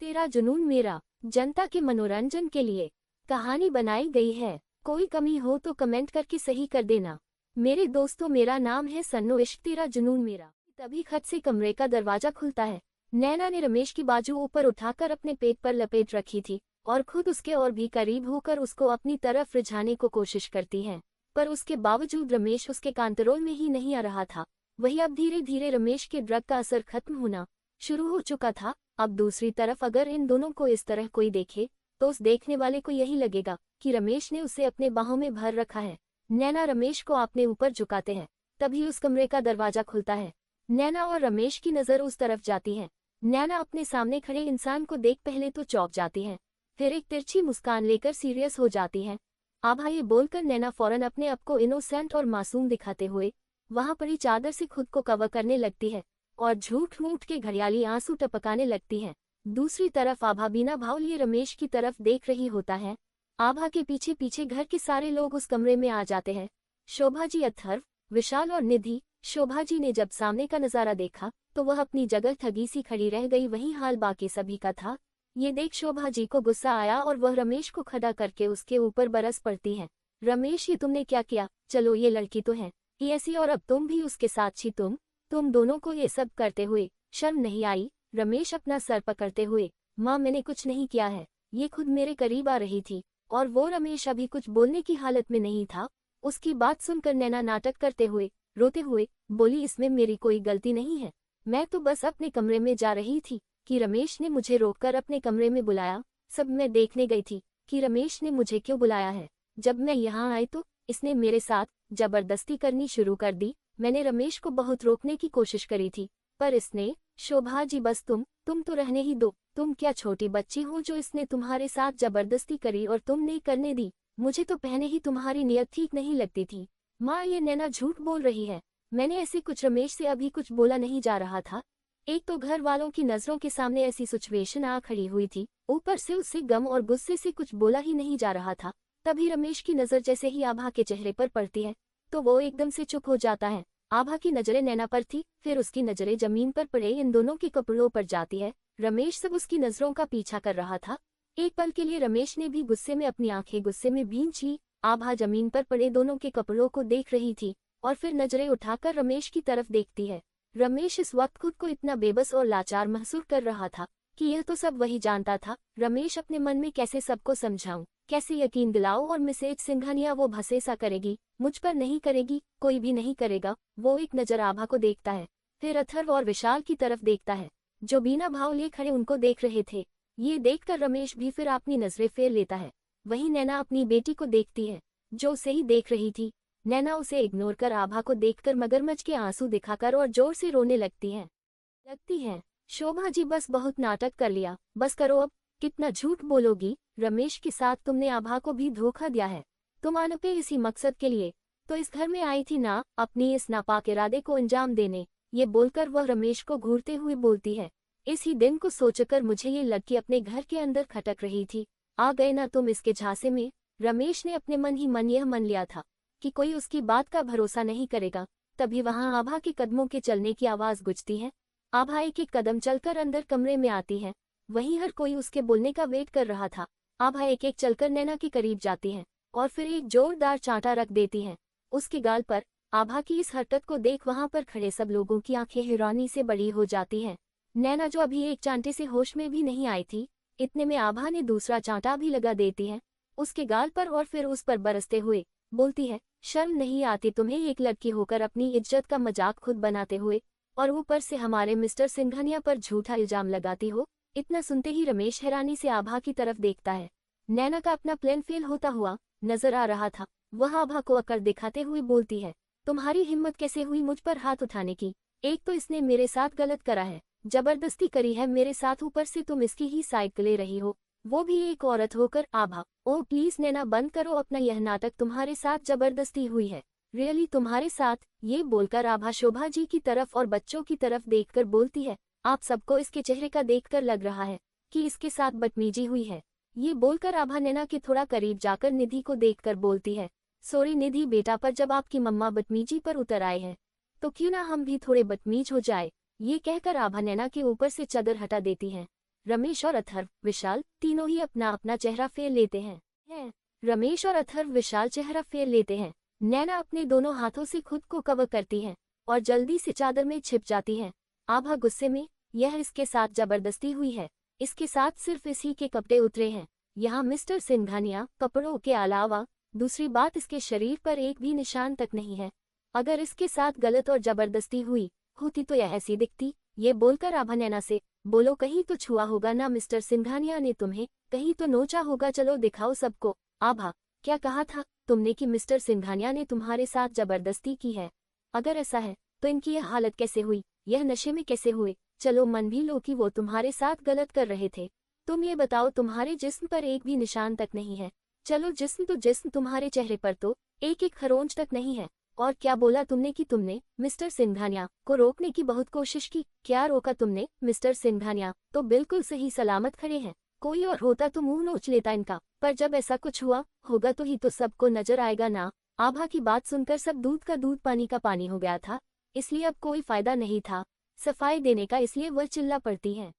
तेरा जुनून मेरा, जनता के मनोरंजन के लिए कहानी बनाई गई है। कोई कमी हो तो कमेंट करके सही कर देना। मेरे दोस्तों, मेरा नाम है सन्नो, इश्क तेरा जुनून मेरा। तभी खट से कमरे का दरवाजा खुलता है। नैना ने रमेश की बाजू ऊपर उठाकर अपने पेट पर लपेट रखी थी और खुद उसके और भी करीब होकर उसको अपनी तरफ रिझाने को कोशिश करती है, पर उसके बावजूद रमेश उसके कंट्रोल में ही नहीं आ रहा था। वही अब धीरे धीरे रमेश के ड्रग का असर खत्म होना शुरू हो चुका था। अब दूसरी तरफ अगर इन दोनों को इस तरह कोई देखे तो उस देखने वाले को यही लगेगा कि रमेश ने उसे अपने बाहों में भर रखा है। नैना रमेश को अपने ऊपर झुकाते हैं। तभी उस कमरे का दरवाजा खुलता है। नैना और रमेश की नजर उस तरफ जाती है। नैना अपने सामने खड़े इंसान को देख पहले तो चौंक जाती है, फिर एक तिरछी मुस्कान लेकर सीरियस हो जाती है। आभा, ये बोलकर नैना फौरन अपने आप को इनोसेंट और मासूम दिखाते हुए वहां पड़ी चादर से खुद को कवर करने लगती है और झूठ मूठ के घड़ियाली आंसू टपकाने लगती है। दूसरी तरफ आभा बिना भाव लिए रमेश की तरफ देख रही होता है। आभा के पीछे पीछे घर के सारे लोग उस कमरे में आ जाते हैं। शोभा जी, अथर्व, विशाल और निधि। शोभा जी ने जब सामने का नजारा देखा तो वह अपनी जगह ठगी सी खड़ी रह गई। वही हाल बाकी सभी का था। ये देख शोभा जी को गुस्सा आया और वह रमेश को खड़ा करके उसके ऊपर बरस पड़ती है। रमेश, ये तुमने क्या किया? चलो, ये लड़की तो है ये ऐसी, और अब तुम भी उसके साथ छी। तुम दोनों को ये सब करते हुए शर्म नहीं आई? रमेश अपना सर पकड़ते हुए, माँ, मैंने कुछ नहीं किया है, ये खुद मेरे करीब आ रही थी। और वो रमेश अभी कुछ बोलने की हालत में नहीं था। उसकी बात सुनकर नैना नाटक करते हुए रोते हुए बोली, इसमें मेरी कोई गलती नहीं है, मैं तो बस अपने कमरे में जा रही थी कि रमेश ने मुझे रोककर अपने कमरे में बुलाया। सब मैं देखने गई थी कि रमेश ने मुझे क्यों बुलाया है। जब मैं यहाँ आई तो इसने मेरे साथ जबरदस्ती करनी शुरू कर दी। मैंने रमेश को बहुत रोकने की कोशिश करी थी, पर इसने। शोभा जी, बस तुम तो रहने ही दो। तुम क्या छोटी बच्ची हो जो इसने तुम्हारे साथ जबरदस्ती करी और तुमने करने दी? मुझे तो पहले ही तुम्हारी नियत ठीक नहीं लगती थी। माँ, ये नैना झूठ बोल रही है, मैंने ऐसे कुछ रमेश से अभी कुछ बोला नहीं जा रहा था। एक तो घर वालों की नजरों के सामने ऐसी सिचुएशन आ खड़ी हुई थी, ऊपर से उससे गम और गुस्से से कुछ बोला ही नहीं जा रहा था। तभी रमेश की नजर जैसे ही आभा के चेहरे पर पड़ती है तो वो एकदम से चुप हो जाता है। आभा की नजरें नैना पर थी, फिर उसकी नजरें जमीन पर पड़े इन दोनों के कपड़ों पर जाती है। रमेश सब उसकी नजरों का पीछा कर रहा था। एक पल के लिए रमेश ने भी गुस्से में अपनी आंखें गुस्से में भींच ली। आभा जमीन पर पड़े दोनों के कपड़ों को देख रही थी और फिर नजरें उठाकर रमेश की तरफ देखती है। रमेश इस वक्त खुद को इतना बेबस और लाचार महसूस कर रहा था कि यह तो सब वही जानता था। रमेश अपने मन में कैसे सबको समझाऊं, कैसे यकीन दिलाओ और मिसेज सिंघानिया वो भसेसा करेगी, मुझ पर नहीं करेगी, कोई भी नहीं करेगा। वो एक नजर आभा को देखता है, फिर अथर्व और विशाल की तरफ देखता है जो बिना भाव लिए खड़े उनको देख रहे थे। ये देखकर रमेश भी फिर अपनी नजरें फेर लेता है। वहीं नैना अपनी बेटी को देखती है जो उसे ही देख रही थी। नैना उसे इग्नोर कर आभा को देखकर मगरमच्छ के आंसू दिखाकर और जोर से रोने लगती है। शोभा जी, बस बहुत नाटक कर लिया, बस करो अब। कितना झूठ बोलोगी? रमेश के साथ तुमने आभा को भी धोखा दिया है। तुम अनपे इसी मकसद के लिए तो इस घर में आई थी ना, अपनी इस नापाक इरादे को अंजाम देने। ये बोलकर वह रमेश को घूरते हुए बोलती है, इसी दिन को सोचकर मुझे ये लड़की अपने घर के अंदर खटक रही थी। आ गए ना तुम इसके झांसे में। रमेश ने अपने मन ही मन यह मन लिया था कि कोई उसकी बात का भरोसा नहीं करेगा। तभी वहां आभा के कदमों के चलने की आवाज गूंजती है। आभा एक एक कदम चलकर अंदर कमरे में आती है। वहीं हर कोई उसके बोलने का वेट कर रहा था। आभा एक एक चलकर नैना के करीब जाती है और फिर एक जोरदार चांटा रख देती है उसके गाल पर। आभा की इस हरकत को देख वहां पर खड़े सब लोगों की आंखें हैरानी से बड़ी हो जाती हैं। नैना जो अभी एक चांटे से होश में भी नहीं आई थी, इतने में आभा ने दूसरा चांटा भी लगा देती है उसके गाल पर और फिर उस पर बरसते हुए बोलती है, शर्म नहीं आती तुम्हें एक लड़की होकर अपनी इज्जत का मजाक खुद बनाते हुए, और ऊपर से हमारे मिस्टर सिंघानिया पर झूठा इल्जाम लगाती हो। इतना सुनते ही रमेश हैरानी से आभा की तरफ देखता है। नैना का अपना प्लान फेल होता हुआ नजर आ रहा था। वह आभा को अकड़ दिखाते हुए बोलती है, तुम्हारी हिम्मत कैसे हुई मुझ पर हाथ उठाने की? एक तो इसने मेरे साथ गलत करा है, जबरदस्ती करी है मेरे साथ, ऊपर से तुम इसकी ही साइड ले रही हो, वो भी एक औरत होकर। आभा, ओ प्लीज नैना, बंद करो अपना यह नाटक, तुम्हारे साथ जबरदस्ती हुई है, रियली तुम्हारे साथ। ये बोलकर आभा शोभा जी की तरफ और बच्चों की तरफ देखकर बोलती है, आप सबको इसके चेहरे का देखकर लग रहा है कि इसके साथ बदतमीजी हुई है। ये बोलकर आभा नैना के थोड़ा करीब जाकर निधि को देखकर बोलती है, सॉरी निधि बेटा, पर जब आपकी मम्मा बदतमीजी पर उतर आए हैं तो क्यों ना हम भी थोड़े बदतमीज हो जाए। ये कहकर आभा नैना के ऊपर से चादर हटा देती है रमेश और अथर्व विशाल तीनों ही अपना अपना चेहरा फेर लेते हैं। रमेश और अथर्व विशाल चेहरा फेर लेते हैं। नैना अपने दोनों हाथों से खुद को कवर करती है और जल्दी से चादर में छिप जाती है। आभा गुस्से में, यह इसके साथ जबरदस्ती हुई है, इसके साथ सिर्फ इसी के कपड़े उतरे हैं। यहाँ मिस्टर सिंघानिया कपड़ों के अलावा दूसरी बात इसके शरीर पर एक भी निशान तक नहीं है। अगर इसके साथ गलत और जबरदस्ती हुई होती तो यह ऐसी दिखती। ये बोलकर आभा नैना से, बोलो कहीं तो छुआ होगा ना मिस्टर सिंघानिया ने तुम्हें, कहीं तो नोचा होगा, चलो दिखाओ सबको। आभा, क्या कहा था तुमने कि मिस्टर सिंघानिया ने तुम्हारे साथ जबरदस्ती की है? अगर ऐसा है तो इनकी यह हालत कैसे हुई, यह नशे में कैसे हुए? चलो मन भी लो कि वो तुम्हारे साथ गलत कर रहे थे। तुम ये बताओ, तुम्हारे जिस्म पर एक भी निशान तक नहीं है। चलो जिस्म तो जिस्म, तुम्हारे चेहरे पर तो एक एक खरोंच तक नहीं है। और क्या बोला तुमने कि तुमने मिस्टर सिंघानिया को रोकने की बहुत कोशिश की? क्या रोका तुमने? मिस्टर सिंघानिया तो बिल्कुल सही सलामत खड़े हैं, कोई और होता तो मुंह नोच लेता इनका, पर जब ऐसा कुछ हुआ होगा तो ही तो सबको नजर आएगा ना। आभा की बात सुनकर सब दूध का दूध पानी का पानी हो गया था, इसलिए अब कोई फायदा नहीं था सफाई देने का, इसलिए वह चिल्ला पड़ती है।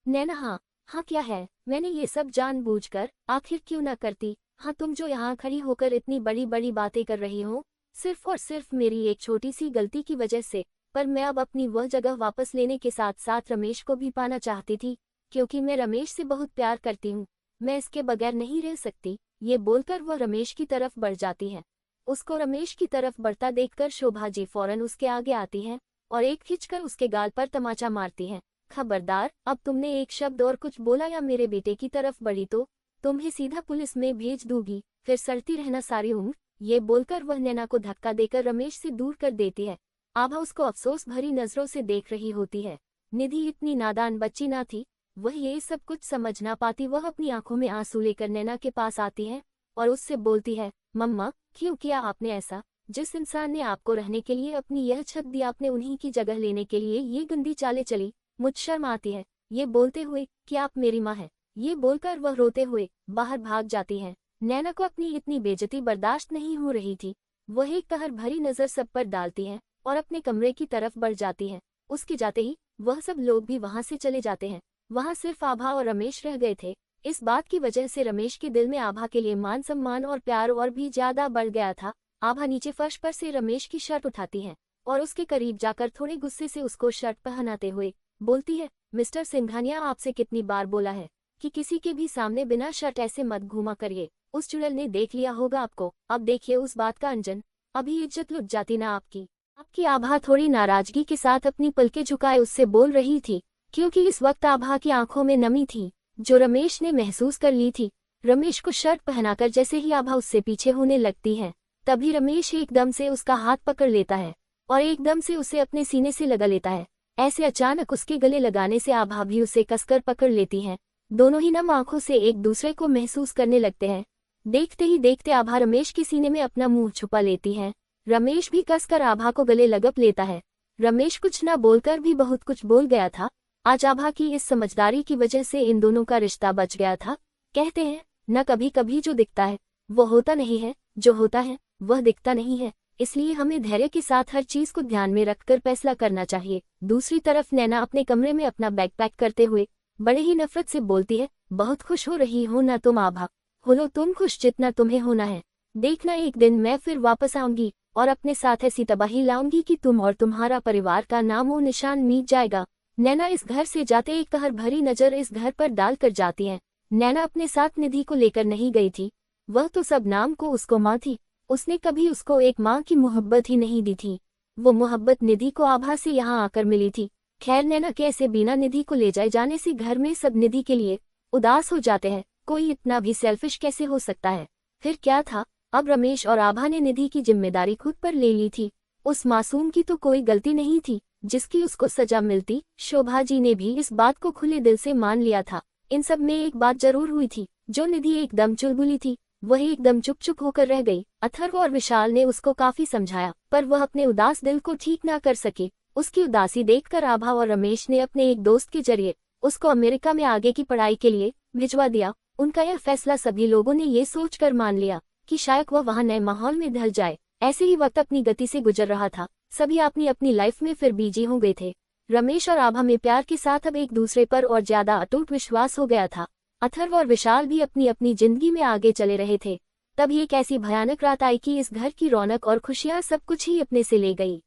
नैना, हाँ क्या है, मैंने ये सब जानबूझकर आखिर क्यों ना करती। हाँ तुम जो यहाँ खड़ी होकर इतनी बड़ी बड़ी बातें कर रही हो, सिर्फ और सिर्फ मेरी एक छोटी सी गलती की वजह से। पर मैं अब अपनी वह जगह वापस लेने के साथ साथ रमेश को भी पाना चाहती थी, क्योंकि मैं रमेश से बहुत प्यार करती हूँ, मैं इसके बगैर नहीं रह सकती। ये बोलकर वह रमेश की तरफ बढ़ जाती है। उसको रमेश की तरफ बढ़ता देखकर शोभा जी फौरन उसके आगे आती है और एक खींचकर उसके गाल पर तमाचा मारती है। खबरदार, अब तुमने एक शब्द और कुछ बोला या मेरे बेटे की तरफ बढ़ी तो तुम्हें सीधा पुलिस में भेज दूंगी, फिर सड़ती रहना सारी उम्र। ये बोलकर वह नैना को धक्का देकर रमेश से दूर कर देती है। आभा उसको अफसोस भरी नजरों से देख रही होती है। निधि इतनी नादान बच्ची ना थी, वह ये सब कुछ समझ ना पाती। वह अपनी आंखों में आंसू लेकर नैना के पास आती है और उससे बोलती है, मम्मा क्यों किया आपने ऐसा? जिस इंसान ने आपको रहने के लिए अपनी यह छत दी, आपने उन्हीं की जगह लेने के लिए ये गंदी चालें चली। मुझ शर्म आती है ये बोलते हुए कि आप मेरी माँ है। ये बोलकर वह रोते हुए बाहर भाग जाती है। नैना को अपनी इतनी बेइज्जती बर्दाश्त नहीं हो रही थी। वह एक कहर भरी नजर सब पर डालती है और अपने कमरे की तरफ बढ़ जाती है। उसके जाते ही वह सब लोग भी वहां से चले जाते हैं। वहां सिर्फ आभा और रमेश रह गए थे। इस बात की वजह से रमेश के दिल में आभा के लिए मान सम्मान और प्यार और भी ज्यादा बढ़ गया था। आभा नीचे फर्श पर से रमेश की शर्ट उठाती है और उसके करीब जाकर थोड़े गुस्से से उसको शर्ट पहनाते हुए बोलती है, मिस्टर सिंघानिया आपसे कितनी बार बोला है कि किसी के भी सामने बिना शर्ट ऐसे मत घूमा करिए। उस चुड़ैल ने देख लिया होगा आपको, अब देखिए उस बात का अंजन। अभी इज्जत लुट जाती ना आपकी। आभा थोड़ी नाराजगी के साथ अपनी पलकें झुकाए उससे बोल रही थी, क्योंकि इस वक्त आभा की आंखों में नमी थी जो रमेश ने महसूस कर ली थी। रमेश को शर्ट पहनाकर जैसे ही आभा उससे पीछे होने लगती है, तभी रमेश एकदम से उसका हाथ पकड़ लेता है और एकदम से उसे अपने सीने से लगा लेता है। ऐसे अचानक उसके गले लगाने से आभा भी उसे कसकर पकड़ लेती है। दोनों ही नम आंखों से एक दूसरे को महसूस करने लगते हैं। देखते ही देखते आभा रमेश के सीने में अपना मुंह छुपा लेती है। रमेश भी कसकर आभा को गले लगप लेता है। रमेश कुछ न बोलकर भी बहुत कुछ बोल गया था। आज आभा की इस समझदारी की वजह से इन दोनों का रिश्ता बच गया था। कहते हैं न कभी कभी जो दिखता है वो होता नहीं है, जो होता है वह दिखता नहीं है। इसलिए हमें धैर्य के साथ हर चीज को ध्यान में रखकर फैसला करना चाहिए। दूसरी तरफ नैना अपने कमरे में अपना बैग पैक करते हुए बड़े ही नफरत से बोलती है, बहुत खुश हो रही हो ना तुम आभा, हो लो तुम खुश जितना तुम्हें होना है। देखना एक दिन मैं फिर वापस आऊंगी और अपने साथ ऐसी तबाही लाऊंगी कि तुम और तुम्हारा परिवार का नामो निशान मिट जाएगा। नैना इस घर से जाते एक कहर भरी नजर इस घर पर डालकर जाती है। नैना अपने साथ निधि को लेकर नहीं गई थी, वह तो सब नाम को उसको माँ थी। उसने कभी उसको एक माँ की मोहब्बत ही नहीं दी थी। वो मोहब्बत निधि को आभा से यहाँ आकर मिली थी। खैर नैना के ऐसे बिना निधि को ले जाने से घर में सब निधि के लिए उदास हो जाते हैं। कोई इतना भी सेल्फिश कैसे हो सकता है? फिर क्या था, अब रमेश और आभा ने निधि की जिम्मेदारी खुद पर ले ली थी। उस मासूम की तो कोई गलती नहीं थी जिसकी उसको सजा मिलती। शोभा जी ने भी इस बात को खुले दिल से मान लिया था। इन सब में एक बात जरूर हुई थी, जो निधि एकदम चुलबुली थी वह एकदम चुप चुप होकर रह गई। अथर्व और विशाल ने उसको काफी समझाया, पर वह अपने उदास दिल को ठीक ना कर सके। उसकी उदासी देखकर आभा और रमेश ने अपने एक दोस्त के जरिए उसको अमेरिका में आगे की पढ़ाई के लिए भिजवा दिया। उनका यह फैसला सभी लोगों ने ये सोचकर मान लिया कि शायद वह वहाँ नए माहौल में ढल जाए। ऐसे ही वक्त अपनी गति से गुजर रहा था। सभी अपनी अपनी लाइफ में फिर बिजी हो गए थे। रमेश और आभा में प्यार के साथ अब एक दूसरे पर और ज्यादा अटूट विश्वास हो गया था। अथर्व और विशाल भी अपनी अपनी जिंदगी में आगे चले रहे थे। तब एक ऐसी भयानक रात आई कि इस घर की रौनक और खुशियां सब कुछ ही अपने से ले गई।